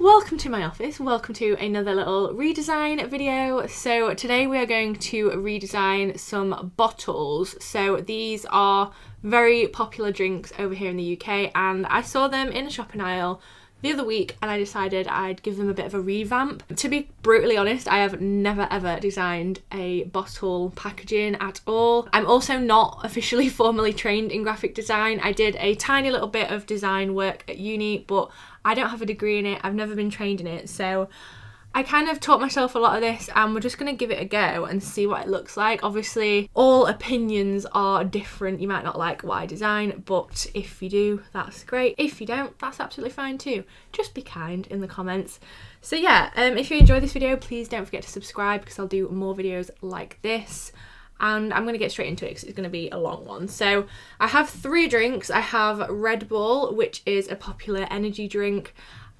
Welcome to my office, welcome to another little redesign video. So today we are going to redesign some bottles. So these are very popular drinks over here in the UK and I saw them in a shopping aisle the other week and I decided I'd give them a bit of a revamp. To be brutally honest, I have never ever designed a bottle packaging at all. I'm also not officially formally trained in graphic design. I did a tiny little bit of design work at uni, but I don't have a degree in it. I've never been trained in it. So I kind of taught myself a lot of this and we're just going to give it a go and see what it looks like. Obviously, all opinions are different. You might not like what I design, but if you do, that's great. If you don't, that's absolutely fine too. Just be kind in the comments. So yeah, if you enjoyed this video, please don't forget to subscribe because I'll do more videos like this. And I'm going to get straight into it because it's going to be a long one. So I have 3 drinks. I have Red Bull, which is a popular energy drink.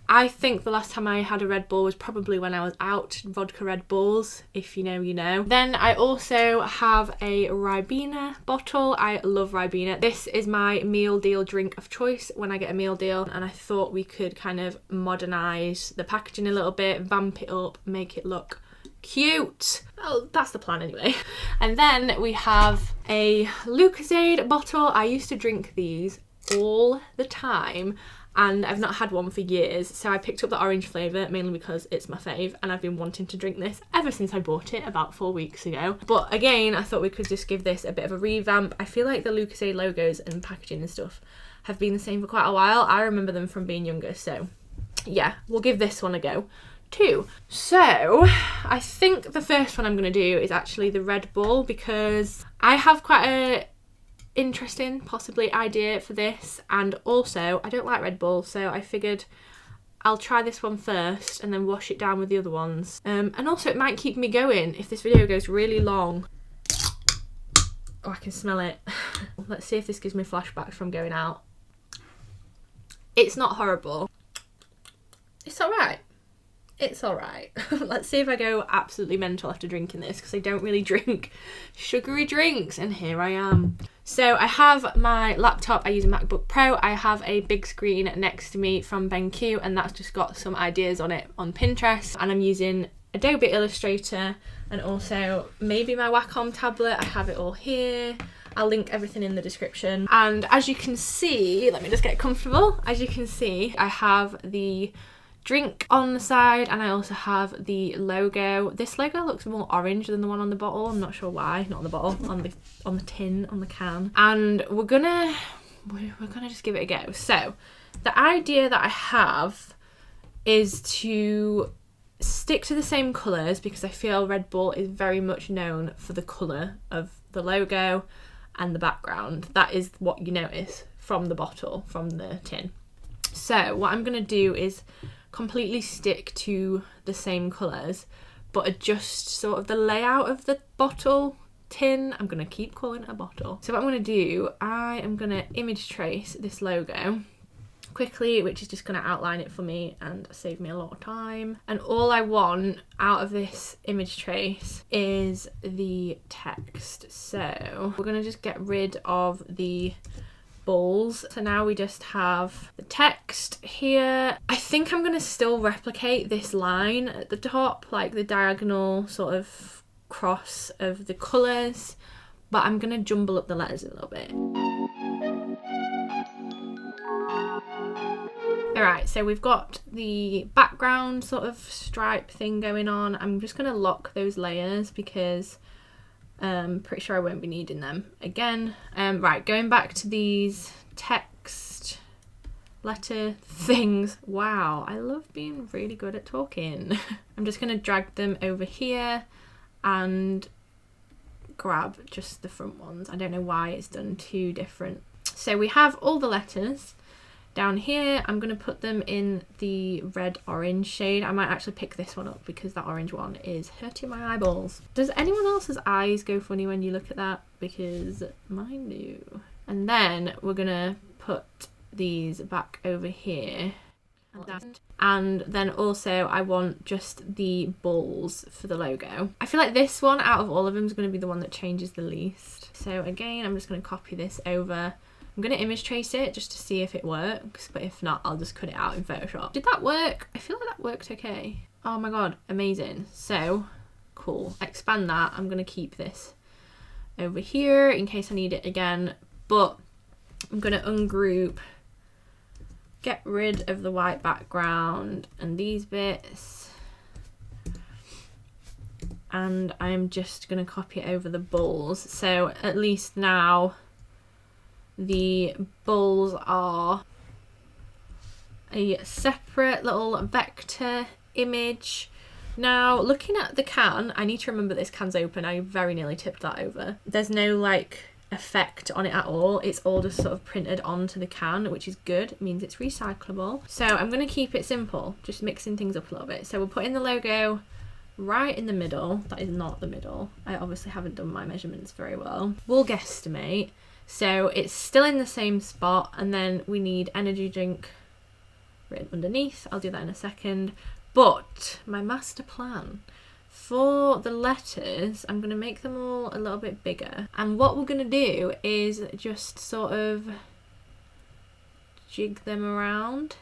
I think the last time I had a Red Bull was probably when I was out, vodka Red Bulls, if you know, you know. Then I also have a Ribena bottle. I love Ribena. This is my meal deal drink of choice when I get a meal deal, and I thought we could kind of modernise the packaging a little bit, vamp it up, make it look cute. Oh, that's the plan anyway. And then we have a Lucozade bottle. I used to drink these all the time and I've not had one for years, so I picked up the orange flavour mainly because it's my fave and I've been wanting to drink this ever since I bought it about 4 weeks ago. But again, I thought we could just give this a bit of a revamp. I feel like the Lucozade logos and packaging and stuff have been the same for quite a while. I remember them from being younger, so yeah, we'll give this one a go too. So I think the first one I'm going to do is actually the Red Bull because I have quite a interesting possibly idea for this, and also I don't like Red Bull, so I figured I'll try this one first and then wash it down with the other ones, and also it might keep me going if this video goes really long. Oh, I can smell it. Let's see if this gives me flashbacks from going out. It's not horrible. It's alright. It's alright. Let's see if I go absolutely mental after drinking this because I don't really drink sugary drinks, and here I am. So I have my laptop, I use a MacBook Pro. I have a big screen next to me from BenQ and that's just got some ideas on it on Pinterest, and I'm using Adobe Illustrator and also maybe my Wacom tablet. I have it all here. I'll link everything in the description. And as you can see, let me just get comfortable. As you can see, I have the drink on the side and I also have the logo. This logo looks more orange than the one on the bottle. I'm not sure why. Not on the bottle, on the tin, on the can. And we're gonna just give it a go. So the idea that I have is to stick to the same colours because I feel Red Bull is very much known for the colour of the logo and the background. That is what you notice from the bottle, from the tin. So what I'm gonna do is completely stick to the same colours but adjust sort of the layout of the bottle tin. I'm going to keep calling it a bottle. So what I'm going to do, I am going to image trace this logo quickly, which is just going to outline it for me and save me a lot of time. And all I want out of this image trace is the text. So we're going to just get rid of the balls. So now we just have the text here. I think I'm going to still replicate this line at the top, like the diagonal sort of cross of the colours, but I'm going to jumble up the letters a little bit. Alright, so we've got the background sort of stripe thing going on. I'm just going to lock those layers because pretty sure I won't be needing them again. Right, going back to these text letter things. Wow, I love being really good at talking. I'm just going to drag them over here and grab just the front ones. I don't know why it's done 2 different. So we have all the letters down here. I'm going to put them in the red-orange shade. I might actually pick this one up because that orange one is hurting my eyeballs. Does anyone else's eyes go funny when you look at that? Because mine do. And then we're going to put these back over here. And then also I want just the balls for the logo. I feel like this one out of all of them is going to be the one that changes the least. So again, I'm just going to copy this over I'm going to image trace it just to see if it works, but if not, I'll just cut it out in Photoshop. Did that work? I feel like that worked okay. Oh my god, amazing. So cool. Expand that. I'm going to keep this over here in case I need it again, but I'm going to ungroup, get rid of the white background and these bits, and I'm just going to copy it over the bulls. So at least now the bulls are a separate little vector image. Now, looking at the can, I need to remember this can's open. I very nearly tipped that over. There's no like effect on it at all. It's all just sort of printed onto the can, which is good. It means it's recyclable. So I'm going to keep it simple, just mixing things up a little bit. So we'll put in the logo right in the middle. That is not the middle. I obviously haven't done my measurements very well. We'll guesstimate. So it's still in the same spot, and then we need energy drink written underneath. I'll do that in a second. But my master plan for the letters, I'm going to make them all a little bit bigger. And what we're going to do is just sort of jig them around.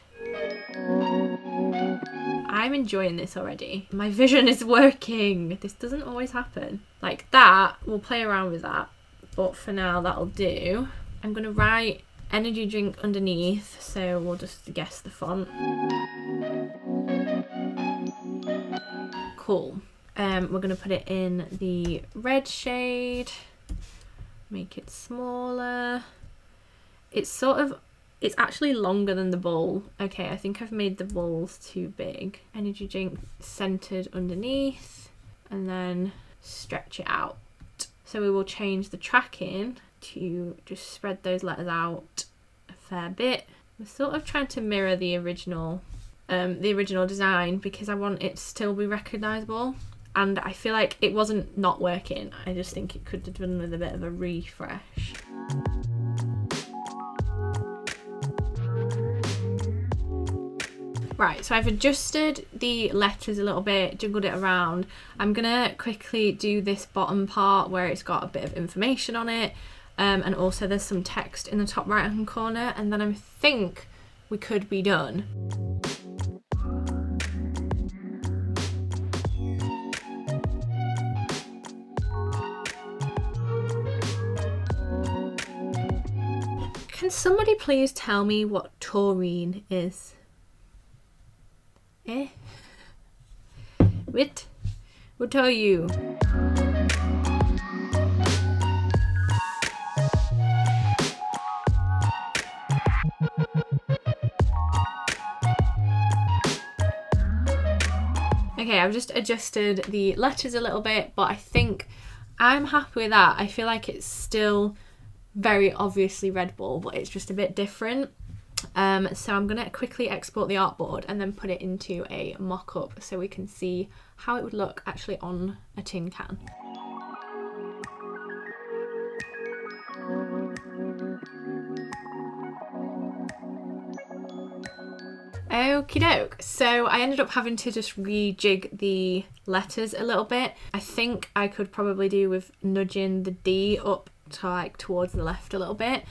I'm enjoying this already. My vision is working. This doesn't always happen. Like that, we'll play around with that. But for now, that'll do. I'm going to write energy drink underneath, so we'll just guess the font. Cool. We're going to put it in the red shade, make it smaller. It's actually longer than the bowl. Okay, I think I've made the bowls too big. Energy drink centered underneath, and then stretch it out. So we will change the tracking to just spread those letters out a fair bit. We're sort of trying to mirror the original design because I want it to still be recognisable, and I feel like it wasn't not working. I just think it could have done with a bit of a refresh. Right, so I've adjusted the letters a little bit, jiggled it around. I'm gonna quickly do this bottom part where it's got a bit of information on it, and also there's some text in the top right hand corner, and then I think we could be done. Can somebody please tell me what taurine is? Eh? Wait, what are you? Okay, I've just adjusted the letters a little bit, but I think I'm happy with that. I feel like it's still very obviously Red Bull, but it's just a bit different. So I'm going to quickly export the artboard and then put it into a mock-up so we can see how it would look actually on a tin can. Okie doke. So I ended up having to just rejig the letters a little bit. I think I could probably do with nudging the D up to like towards the left a little bit,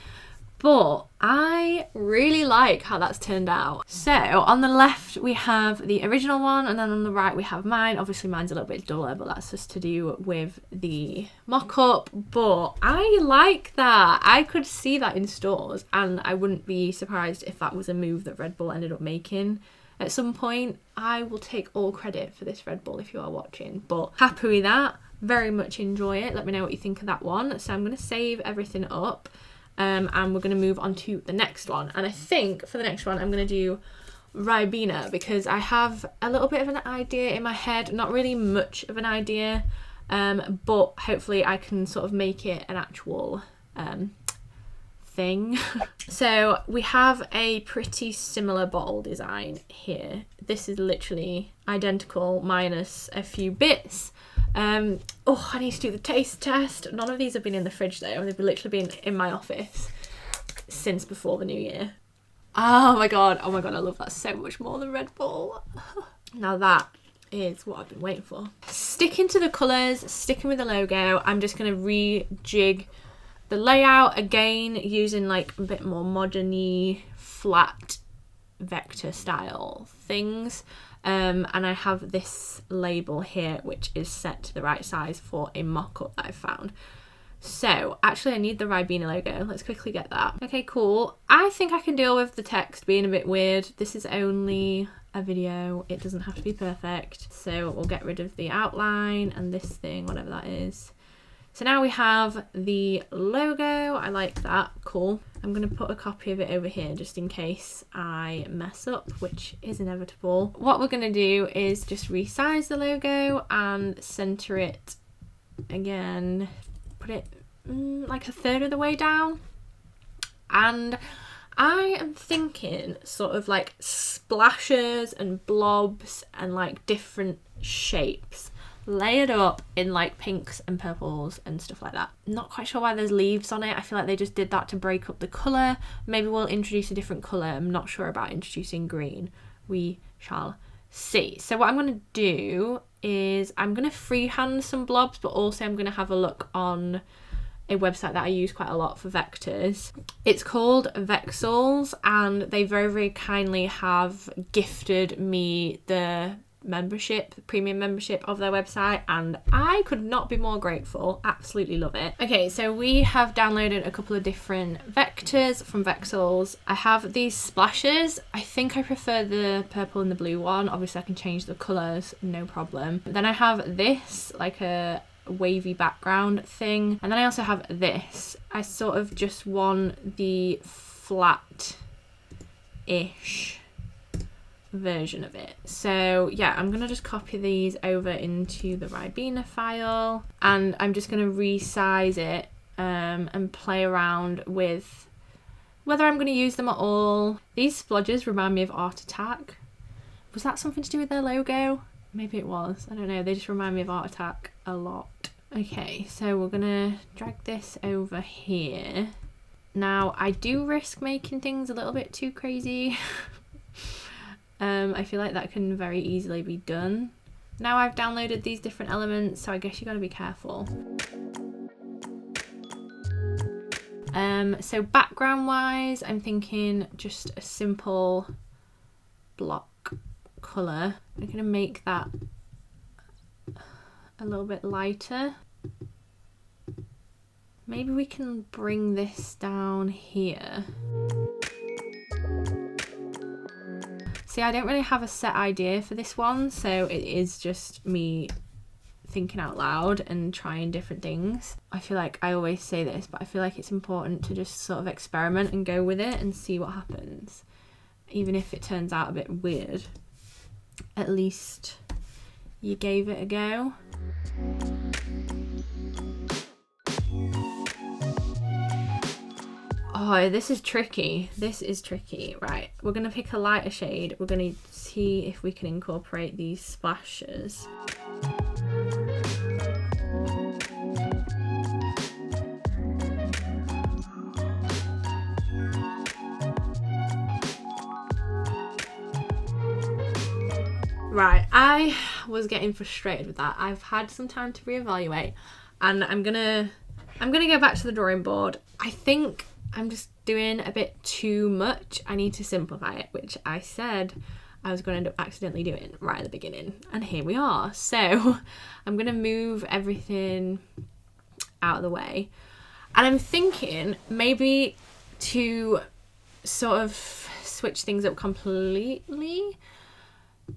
but I really like how that's turned out. So on the left we have the original one, and then on the right we have mine. Obviously mine's a little bit duller, but that's just to do with the mock-up, but I like that. I could see that in stores, and I wouldn't be surprised if that was a move that Red Bull ended up making at some point. I will take all credit for this, Red Bull, if you are watching, but happy with that. Very much enjoy it. Let me know what you think of that one. So I'm going to save everything up, and we're going to move on to the next one. And I think for the next one I'm going to do Ribena, because I have a little bit of an idea in my head, not really much of an idea, but hopefully I can sort of make it an actual thing. So we have a pretty similar bottle design here. This is literally identical minus a few bits. Oh, I need to do the taste test. None of these have been in the fridge though. They've literally been in my office since before the new year. Oh my god, I love that so much more than Red Bull. Now that is what I've been waiting for. Sticking to the colours, sticking with the logo, I'm just going to rejig The layout, again, using like a bit more modern-y, flat vector style things. And I have this label here, which is set to the right size for a mock-up that I found. So actually I need the Ribena logo. Let's quickly get that. Okay, cool. I think I can deal with the text being a bit weird. This is only a video. It doesn't have to be perfect. So we'll get rid of the outline and this thing, whatever that is. So now we have the logo. I like that. Cool. I'm going to put a copy of it over here just in case I mess up, which is inevitable. What we're going to do is just resize the logo and center it again. Put it like a third of the way down. And I am thinking sort of like splashes and blobs and like different shapes layered up in like pinks and purples and stuff like that. Not quite sure why there's leaves on it. I feel like they just did that to break up the colour. Maybe we'll introduce a different colour. I'm not sure about introducing green. We shall see. So what I'm going to do is I'm going to freehand some blobs, but also I'm going to have a look on a website that I use quite a lot for vectors. It's called Vexels, and they very, very kindly have gifted me the membership, premium membership of their website, and I could not be more grateful. Absolutely love it. Okay, so we have downloaded a couple of different vectors from Vexels. I have these splashes. I think I prefer the purple and the blue one. Obviously I can change the colours, no problem. Then I have this, like a wavy background thing, and then I also have this. I sort of just want the flat-ish version of it. So yeah, I'm gonna just copy these over into the Ribena file, and I'm just gonna resize it and play around with whether I'm gonna use them at all. These splodges remind me of Art Attack. Was that something to do with their logo? Maybe it was. I don't know. They just remind me of Art Attack a lot. Okay, so we're gonna drag this over here. Now I do risk making things a little bit too crazy. I feel like that can very easily be done. Now I've downloaded these different elements, so I guess you gotta be careful. So background wise, I'm thinking just a simple block colour. I'm gonna make that a little bit lighter. Maybe we can bring this down here. See, I don't really have a set idea for this one, so it is just me thinking out loud and trying different things. I feel like I always say this, but I feel like it's important to just sort of experiment and go with it and see what happens. Even if it turns out a bit weird, at least you gave it a go. Oh, this is tricky. This is tricky. Right, we're going to pick a lighter shade. We're going to see if we can incorporate these splashes. Right, I was getting frustrated with that. I've had some time to reevaluate, and I'm gonna go back to the drawing board. I think I'm just doing a bit too much. I need to simplify it, which I said I was going to end up accidentally doing right at the beginning, and here we are. So I'm going to move everything out of the way, and I'm thinking maybe to sort of switch things up completely.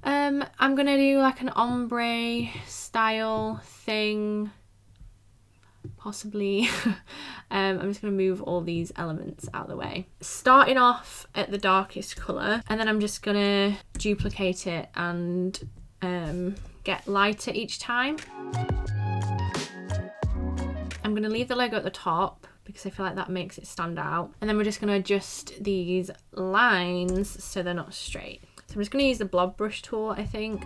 I'm going to do like an ombre style thing. Possibly. I'm just going to move all these elements out of the way. Starting off at the darkest colour, and then I'm just going to duplicate it and get lighter each time. I'm going to leave the logo at the top because I feel like that makes it stand out. And then we're just going to adjust these lines so they're not straight. So I'm just going to use the blob brush tool, I think.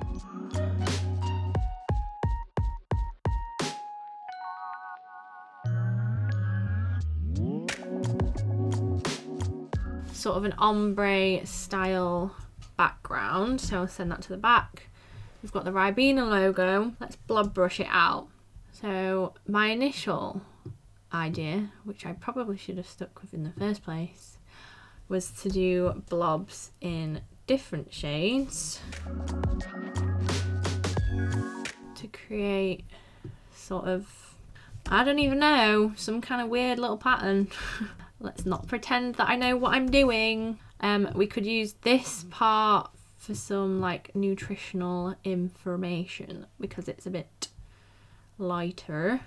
Sort of an ombre style background, so I'll send that to the back. We've got the Ribena logo. Let's blob brush it out. So my initial idea, which I probably should have stuck with in the first place, was to do blobs in different shades to create sort of, I don't even know, some kind of weird little pattern. Let's not pretend that I know what I'm doing. We could use this part for some like nutritional information because it's a bit lighter.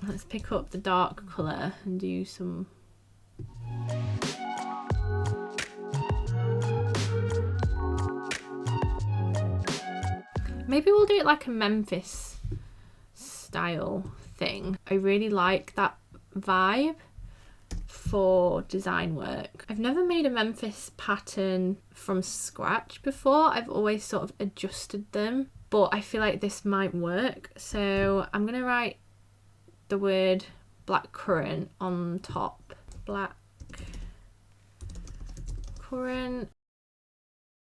Let's pick up the dark colour and do some. Maybe we'll do it like a Memphis style thing. I really like that vibe for design work. I've never made a Memphis pattern from scratch before. I've always sort of adjusted them, but I feel like this might work. So I'm gonna write the word blackcurrant on top. Black currant.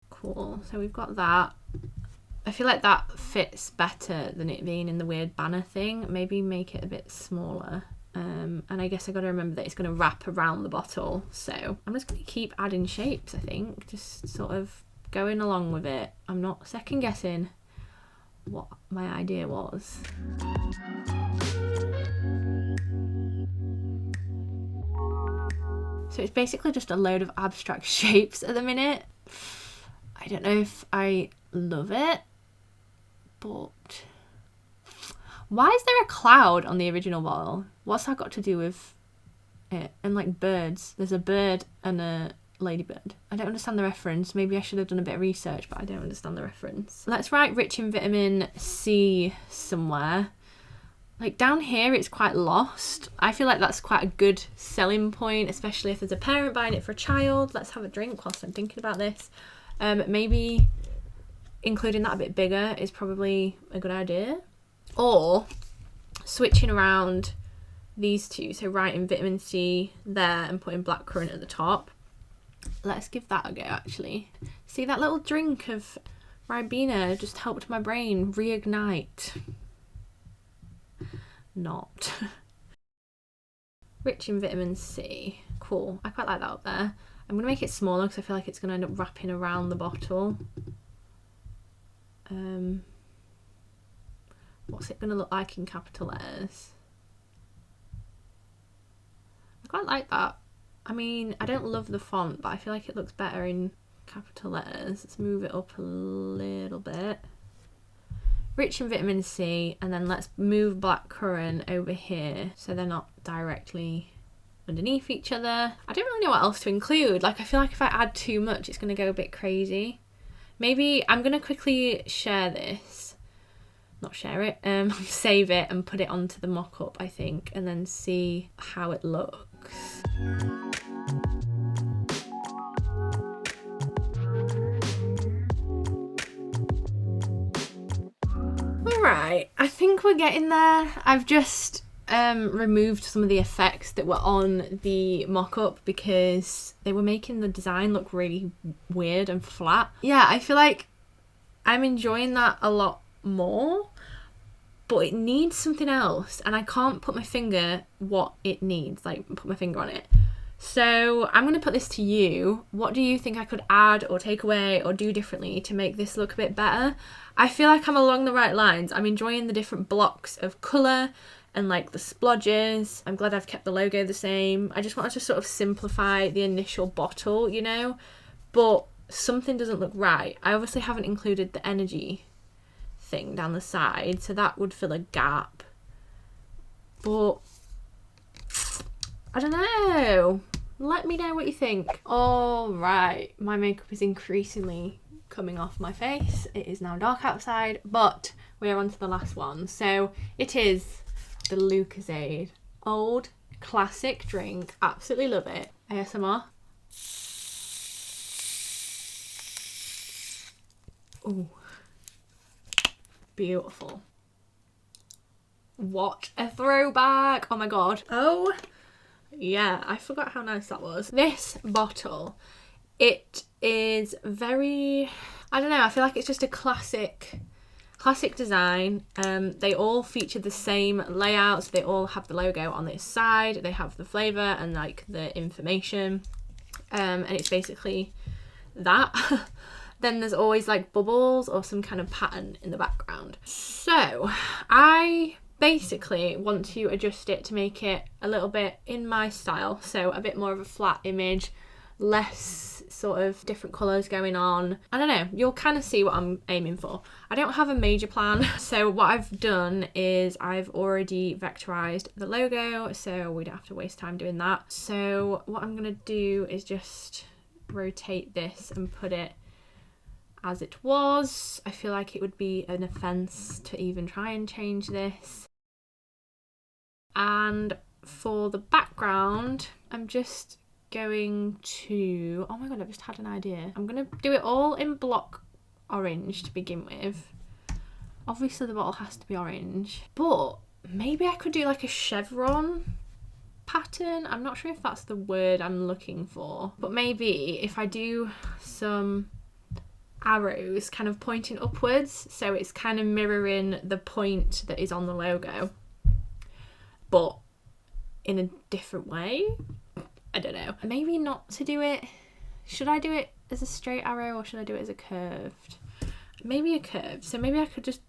Cool. So we've got that. I feel like that fits better than it being in the weird banner thing. Maybe make it a bit smaller. And I guess I got to remember that it's going to wrap around the bottle. So I'm just going to keep adding shapes, I think. Just sort of going along with it. I'm not second guessing what my idea was. So it's basically just a load of abstract shapes at the minute. I don't know if I love it, but why is there a cloud on the original bottle? What's that got to do with it? And like birds. There's a bird and a ladybird. I don't understand the reference. Maybe I should have done a bit of research, but I don't understand the reference. Let's write rich in vitamin C somewhere. Like down here it's quite lost. I feel like that's quite a good selling point, especially if there's a parent buying it for a child. Let's have a drink whilst I'm thinking about this. Maybe including that a bit bigger is probably a good idea. Or switching around these two, so writing vitamin C there and putting blackcurrant at the top. Let's give that a go actually. See, that little drink of Ribena just helped my brain reignite. Not. Rich in vitamin C. Cool. I quite like that up there. I'm going to make it smaller because I feel like it's going to end up wrapping around the bottle. What's it going to look like in capital letters? I quite like that. I mean, I don't love the font, but I feel like it looks better in capital letters. Let's move it up a little bit. Rich in vitamin C, and then let's move blackcurrant over here so they're not directly underneath each other. I don't really know what else to include. Like, I feel like if I add too much, it's going to go a bit crazy. Maybe I'm going to quickly share this. Not share it, save it and put it onto the mock-up, I think, and then see how it looks. Alright, I think we're getting there. I've just removed some of the effects that were on the mock-up because they were making the design look really weird and flat. Yeah, I feel like I'm enjoying that a lot more, but it needs something else and I can't put my finger what it needs, like put my finger on it. So I'm going to put this to you. What do you think I could add or take away or do differently to make this look a bit better? I feel like I'm along the right lines. I'm enjoying the different blocks of colour and like the splodges. I'm glad I've kept the logo the same. I just wanted to sort of simplify the initial bottle, you know, but something doesn't look right. I obviously haven't included the energy thing down the side, so that would fill a gap, but I don't know. Let me know what you think. All right, my makeup is increasingly coming off my face. It is now dark outside, but we are on to the last one. So it is the Lucozade. Old classic drink, absolutely love it. ASMR. Ooh, beautiful. What a throwback. Oh my god. Oh yeah, I forgot how nice that was. This bottle, it is very, I don't know, I feel like it's just a classic Classic design. They all feature the same layout, so they all have the logo on this side, they have the flavour and like the information, and it's basically that. Then there's always like bubbles or some kind of pattern in the background. So I basically want to adjust it to make it a little bit in my style, so a bit more of a flat image, less sort of different colours going on. I don't know, you'll kind of see what I'm aiming for. I don't have a major plan, so what I've done is I've already vectorised the logo, so we don't have to waste time doing that. So what I'm going to do is just rotate this and put it as it was. I feel like it would be an offence to even try and change this. And for the background, I'm just going to, oh my god, I've just had an idea. I'm going to do it all in block orange to begin with. Obviously the bottle has to be orange, but maybe I could do like a chevron pattern. I'm not sure if that's the word I'm looking for, but maybe if I do some arrows kind of pointing upwards, so it's kind of mirroring the point that is on the logo, but in a different way. I don't know. Maybe not to do it. Should I do it as a straight arrow or should I do it as a curved? Maybe a curved. So maybe I could just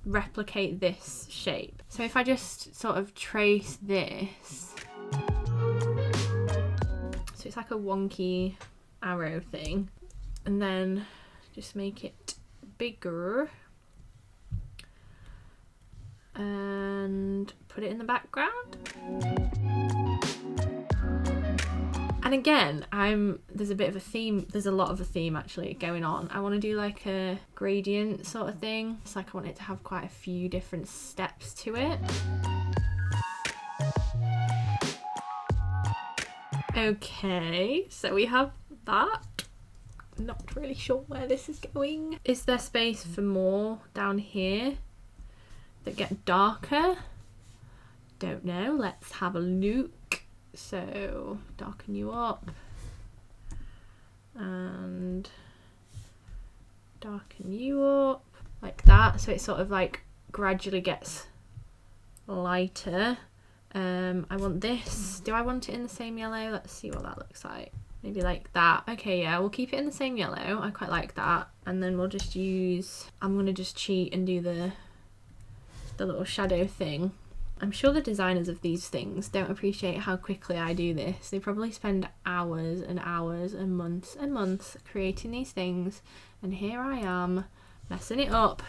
replicate this shape. So if I just sort of trace this, so it's like a wonky arrow thing, and then just make it bigger and put it in the background. And again, there's a bit of a theme, there's a lot of a theme actually going on. I want to do like a gradient sort of thing. It's like I want it to have quite a few different steps to it. Okay, so we have that. Not really sure where this is going. Is there space for more down here that get darker? Don't know, let's have a look. So darken you up and darken you up like that, so it sort of like gradually gets lighter. I want this, do I want it in the same yellow? Let's see what that looks like. Maybe like that. Okay, yeah, we'll keep it in the same yellow. I quite like that. And then we'll just use, I'm gonna just cheat and do the little shadow thing. I'm sure the designers of these things don't appreciate how quickly I do this. They probably spend hours and hours and months creating these things, and here I am messing it up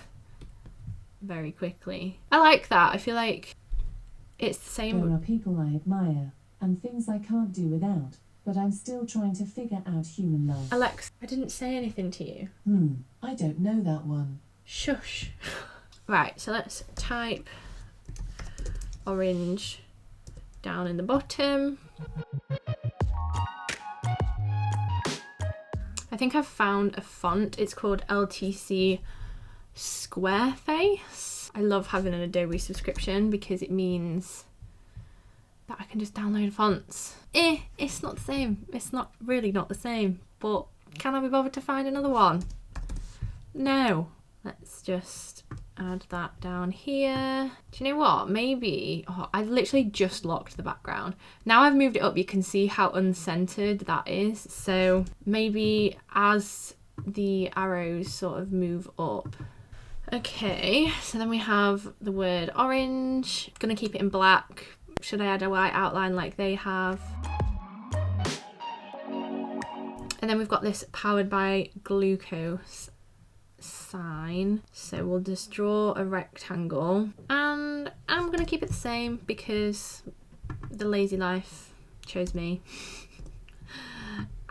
very quickly. I like that. I feel like it's the same. There are people I admire and things I can't do without, but I'm still trying to figure out human love. Alex, I didn't say anything to you. I don't know that one. Shush. Right, so let's type orange down in the bottom. I think I've found a font. It's called LTC Squareface. I love having an Adobe subscription because it means that I can just download fonts. It's not the same. It's not really not the same, but can I be bothered to find another one? No. Let's just add that down here. Do you know what? Maybe, I literally just locked the background. Now I've moved it up, you can see how uncentered that is. So maybe as the arrows sort of move up. Okay, so then we have the word orange. Gonna keep it in black. Should I add a white outline like they have? And then we've got this powered by glucose sign, so we'll just draw a rectangle, and I'm gonna keep it the same because the lazy life chose me.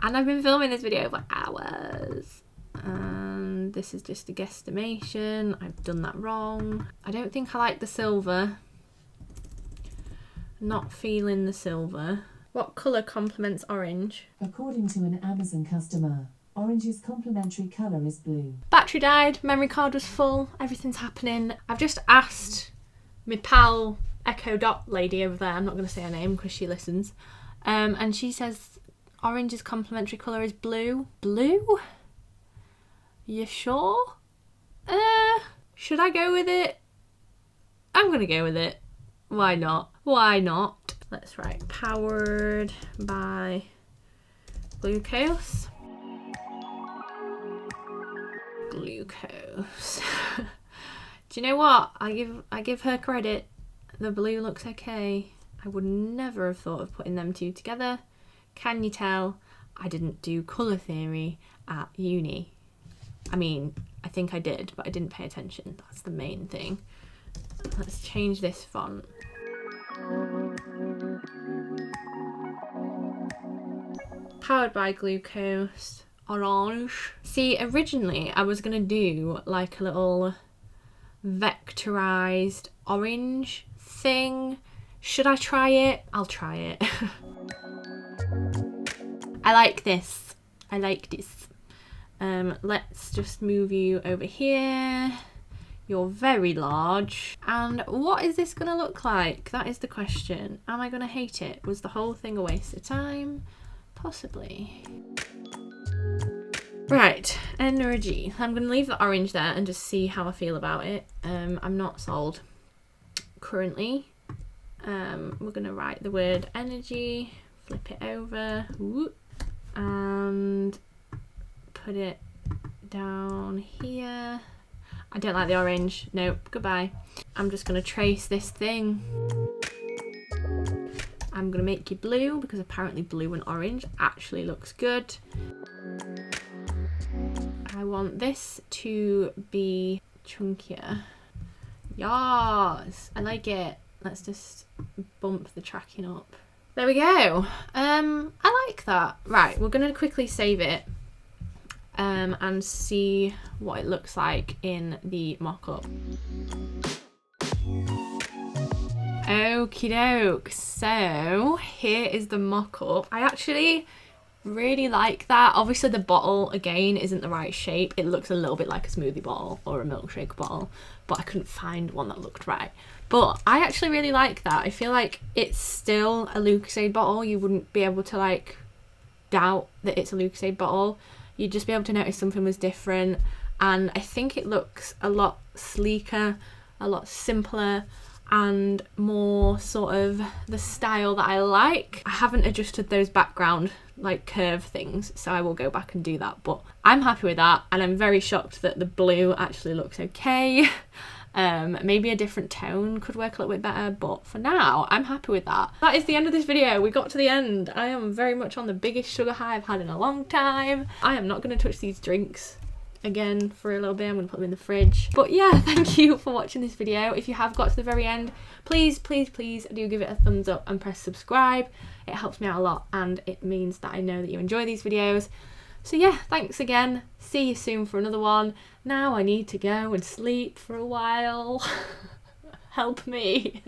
And I've been filming this video for hours, and this is just a guesstimation. I've done that wrong. I don't think I like the silver. Not feeling the silver. What colour complements orange? According to an Amazon customer, orange's complementary colour is blue. Battery died, memory card was full, everything's happening. I've just asked my pal Echo Dot lady over there, I'm not going to say her name because she listens, and she says orange's complementary colour is blue. Blue? You sure? Should I go with it? I'm gonna go with it. Why not? Why not? Let's write powered by glucose. Glucose. Do you know what? I give her credit. The blue looks okay. I would never have thought of putting them two together. Can you tell? I didn't do colour theory at uni. I mean, I think I did, but I didn't pay attention. That's the main thing. Let's change this font. Powered by glucose. Orange. See, originally I was gonna do like a little vectorized orange thing. Should I try it? I'll try it. I like this. I like this. Let's just move you over here. You're very large. And what is this gonna look like? That is the question. Am I gonna hate it? Was the whole thing a waste of time? Possibly. Right, energy. I'm gonna leave the orange there and just see how I feel about it. I'm not sold currently. We're gonna write the word energy, flip it over, whoop, and put it down here. I don't like the orange. Nope, goodbye. I'm just gonna trace this thing. I'm gonna make you blue because apparently blue and orange actually looks good. I want this to be chunkier. Yes, I like it. Let's just bump the tracking up. There we go. I like that. Right, we're gonna quickly save it and see what it looks like in the mock-up. Okie doke. So here is the mock-up. I actually really like that. Obviously the bottle again isn't the right shape. It looks a little bit like a smoothie bottle or a milkshake bottle, but I couldn't find one that looked right. But I actually really like that. I feel like it's still a Lucozade bottle. You wouldn't be able to like doubt that it's a Lucozade bottle. You'd just be able to notice something was different, and I think it looks a lot sleeker, a lot simpler, and more sort of the style that I like. I haven't adjusted those background like curve things, so I will go back and do that, but I'm happy with that, and I'm very shocked that the blue actually looks okay. Maybe a different tone could work a little bit better, but for now I'm happy with that. That is the end of this video. We got to the end. I am very much on the biggest sugar high I've had in a long time. I am not going to touch these drinks again for a little bit. I'm going to put them in the fridge. But yeah, thank you for watching this video. If you have got to the very end, please do give it a thumbs up and press subscribe. It helps me out a lot, and it means that I know that you enjoy these videos. So yeah, thanks again. See you soon for another one. Now I need to go and sleep for a while. Help me.